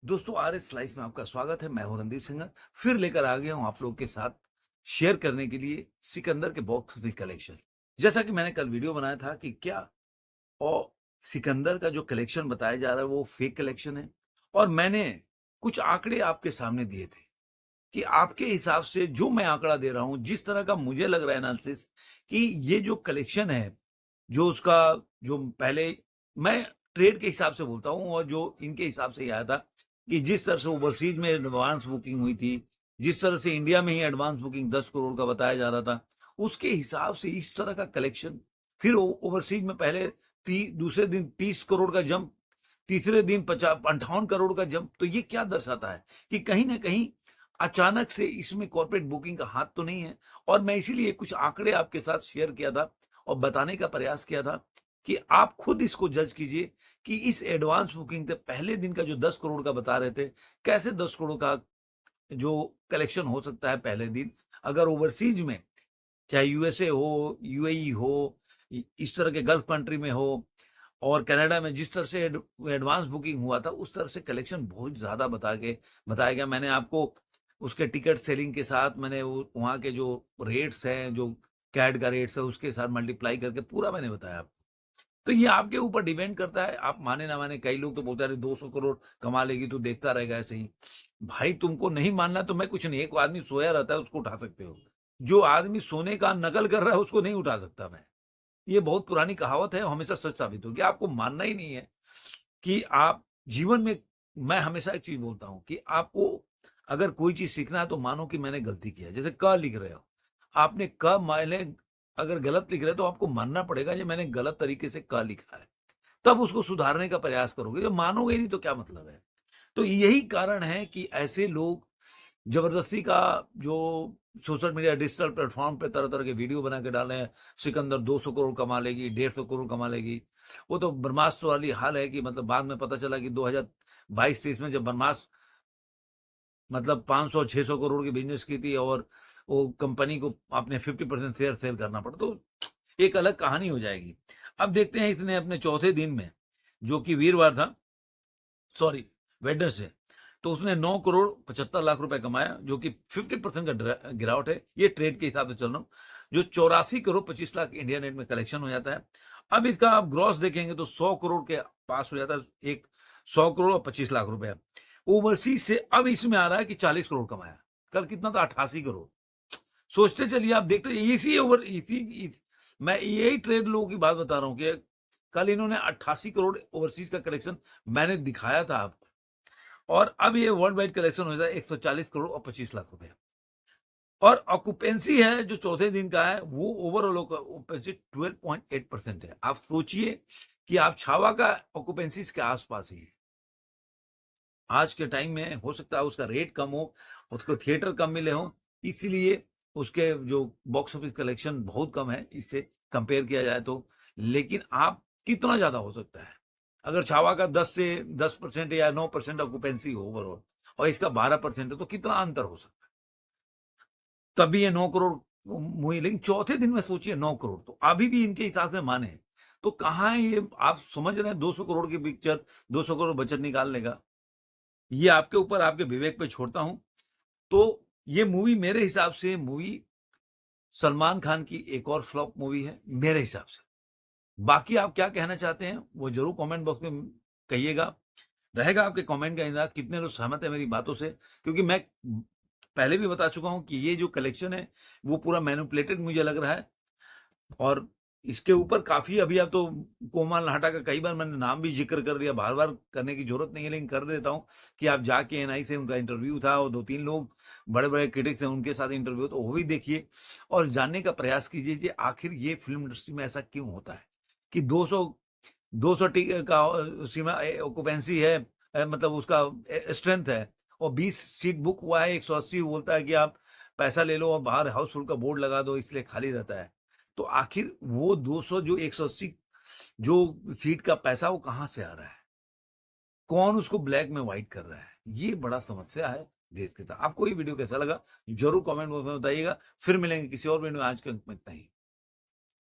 दोस्तों RS life में आपका स्वागत है। मैं हूं रणदीप सिंह, फिर लेकर आ गया हूं आप लोगों के साथ शेयर करने के लिए सिकंदर के बॉक्स ऑफिस कलेक्शन। जैसा कि मैंने कल वीडियो बनाया था कि क्या और सिकंदर का जो कलेक्शन बताया जा रहा है वो फेक कलेक्शन है, और मैंने कुछ आंकड़े आपके सामने दिए थे कि आपके हिसाब से जो मैं आंकड़ा दे रहा हूं, जिस तरह का मुझे लग रहा है एनालिसिस कि ये जो कलेक्शन है, जो उसका जो पहले मैं ट्रेड के हिसाब से बोलता हूं और जो इनके हिसाब से ही आया था कि जिस तरह से ओवरसीज में एडवांस बुकिंग हुई थी, जिस तरह से इंडिया में ही एडवांस बुकिंग 10 करोड़ का बताया जा रहा था, उसके हिसाब से इस तरह का कलेक्शन। फिर ओवरसीज में पहले दूसरे दिन 30 करोड़ का जंप, तीसरे दिन 58 करोड़ का जंप। तो ये क्या दर्शाता है कि कहीं ना कहीं अचानक से इसमें कॉर्पोरेट बुकिंग का हाथ तो नहीं है। और मैं इसीलिए कुछ आंकड़े आपके साथ शेयर किया था और बताने का प्रयास किया था कि आप खुद इसको जज कीजिए कि इस एडवांस बुकिंग के पहले दिन का जो 10 करोड़ का बता रहे थे, कैसे 10 करोड़ का जो कलेक्शन हो सकता है पहले दिन, अगर ओवरसीज में चाहे यूएसए हो, यूएई हो, इस तरह के गल्फ कंट्री में हो, और कनाडा में जिस तरह से एडवांस बुकिंग हुआ था, उस तरह से कलेक्शन बहुत ज्यादा बताया गया। मैंने आपको उसके टिकट सेलिंग के साथ मैंने वहां के जो रेट्स हैं, जो कैड का रेट्स है, उसके साथ मल्टीप्लाई करके पूरा मैंने बताया आपको। तो ये आपके ऊपर डिपेंड करता है, आप माने ना माने। कई लोग तो बोलते हैं 200 करोड़ कमा लेगी तो देखता रहेगा ऐसे ही। भाई तुमको नहीं मानना तो मैं कुछ नहीं, एक आदमी सोया रहता है उसको उठा सकते हो, जो आदमी सोने का नकल कर रहा है उसको नहीं उठा सकता मैं। ये बहुत पुरानी कहावत है, हमेशा सच साबित होगी। आपको मानना ही नहीं है कि आप जीवन में, मैं हमेशा एक चीज बोलता हूं कि आपको अगर कोई चीज सीखना है तो मानो कि मैंने गलती किया है। जैसे क लिख रहे हो, आपने क मायने अगर गलत लिख रहे हो तो आपको मानना पड़ेगा कि मैंने गलत तरीके से क लिखा है, तब उसको सुधारने का प्रयास करोगे। जब मानोगे नहीं तो क्या मतलब है। तो यही कारण है कि ऐसे लोग जबरदस्ती का जो सोशल मीडिया डिजिटल प्लेटफॉर्म पे तरह तरह के वीडियो बना के डाले हैं, सिकंदर 200 करोड़ कमा लेगी, 150 करोड़ कमा लेगी। वो तो ब्रह्मास्त्र वाली हाल है कि मतलब बाद में पता चला कि 2022-23 में जब ब्रह्मास्त्र मतलब 500-600 करोड़ की बिजनेस की थी और वो कंपनी को अपने 50% शेयर सेल करना पड़ा, तो एक अलग कहानी हो जाएगी। अब देखते हैं इसने अपने चौथे दिन में, जो कि वीरवार था, सॉरी वेडनेसडे, तो उसने 9 करोड़ 75 लाख रुपए कमाया, जो कि 50% का गिरावट है। ये ट्रेड के हिसाब से चल रहा हूं। जो 84 करोड़ 25 लाख इंडिया नेट में कलेक्शन हो जाता है। अब इसका आप ग्रॉस देखेंगे तो 100 करोड़ के पास हो जाता है, एक 100 करोड़ और 25 लाख रुपए। ओवरसीज से अब इसमें आ रहा है कि 40 करोड़ कमाया। कल कितना था? 88 करोड़। सोचते चलिए, आप देखते मैं यही ट्रेड लोगों की बात बता रहा हूं कि कल इन्होंने 88 करोड़ ओवरसीज का कलेक्शन मैंने दिखाया था आपको, और अब ये वर्ल्ड वाइड कलेक्शन हो जाता है 140 करोड़ और 25 लाख रुपए। और ऑक्यूपेंसी है जो चौथे दिन का है, वो ओवरऑल ऑक्यूपेंसी 12.8% है। आप सोचिए कि आप छावा का ऑक्यूपेंसी के आसपास ही है। आज के टाइम में हो सकता है उसका रेट कम हो, उसको थिएटर कम मिले हो, इसीलिए उसके जो बॉक्स ऑफिस कलेक्शन बहुत कम है इससे कंपेयर किया जाए तो। लेकिन आप कितना ज्यादा हो सकता है? अगर छावा का 10% या 9% ऑक्यूपेंसी हो ओवरऑल, और इसका 12% है, तो कितना अंतर हो सकता है? तभी ये 9 करोड़ हुई। लेकिन चौथे दिन में सोचिए 9 करोड़, तो अभी भी इनके हिसाब से माने तो कहाँ है ये? आप समझ रहे हैं 200 करोड़ की पिक्चर 200 करोड़ बचत निकाल लेगा? ये आपके ऊपर, आपके विवेक पे छोड़ता हूं। तो ये मूवी मेरे हिसाब से मूवी सलमान खान की एक और फ्लॉप मूवी है मेरे हिसाब से। बाकी आप क्या कहना चाहते हैं वो जरूर कमेंट बॉक्स में कहिएगा। रहेगा आपके कमेंट का इंतजार, कितने लोग सहमत है मेरी बातों से, क्योंकि मैं पहले भी बता चुका हूं कि ये जो कलेक्शन है वो पूरा मैनिपुलेटेड मुझे लग रहा है। और इसके ऊपर काफी, अभी अब तो कोमल नाहटा का कई बार मैंने नाम भी जिक्र कर दिया, बार बार करने की जरूरत नहीं है, लेकिन कर देता हूं कि आप जाके एनआई से उनका इंटरव्यू था, और 2-3 लोग बड़े बड़े क्रिटिक्स हैं उनके साथ इंटरव्यू, तो वो भी देखिए और जानने का प्रयास कीजिए कि आखिर ये फिल्म इंडस्ट्री में ऐसा क्यों होता है कि 200 का सीमा ऑक्यूपेंसी है, मतलब उसका स्ट्रेंथ है, और 20 सीट बुक हुआ है, 180 बोलता है कि आप पैसा ले लो और बाहर हाउसफुल का बोर्ड लगा दो, इसलिए खाली रहता है। तो आखिर वो 200 जो 180 जो सीट का पैसा वो कहां से आ रहा है? कौन उसको ब्लैक में व्हाइट कर रहा है? ये बड़ा समस्या है देश के साथ। आपको ये वीडियो कैसा लगा जरूर कमेंट बॉक्स में बताइएगा। फिर मिलेंगे किसी और वीडियो में। आज का इतना ही।